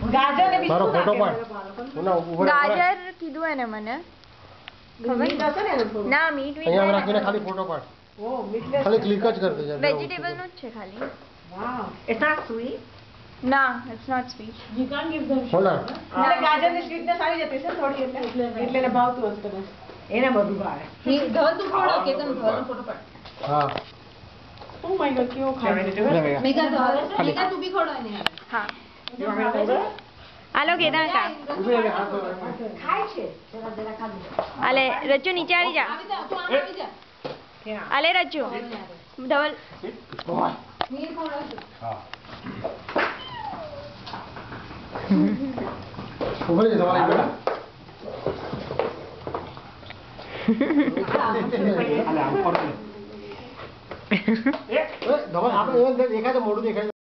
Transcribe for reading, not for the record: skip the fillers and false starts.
ગાજર ને તારો ફોટો પાડ ગાજર કીધું એને મને ના મીટ અહીંયા રાખીને ખાલી ફોટો પાડ ખાલી ક્લિક જ કરતી જા વેજીટેબલ નું જ છે ખાલી Wow, it's not sweet. ના it's not sweet You can't give them હોના એટલે ગાજર ની સ્વીટનેસ આવી જતી છે થોડી એટલે એને ભાવતું હશે બસ એને બધું ભાવે ધવલ તું ખોડો કે તને ધવલનો ફોટો પાડ હા ઓ માય ગોડ કેવો ખાય મેગા ધવલ મેગા તું બી ખોડો એને હા આલો કેદાંકા ખાય છે જરા જરા ખાલી આલે રજ્જુ નીચે આવી જા આવી જા તું આમ આવી જા આલે રજ્જુ ધવલ નીર ખોડો હા ઉભો રહી જવા બેટા અલે આમ ફોટો એ ધવલ આપણે એકાદ મોઢું દેખાય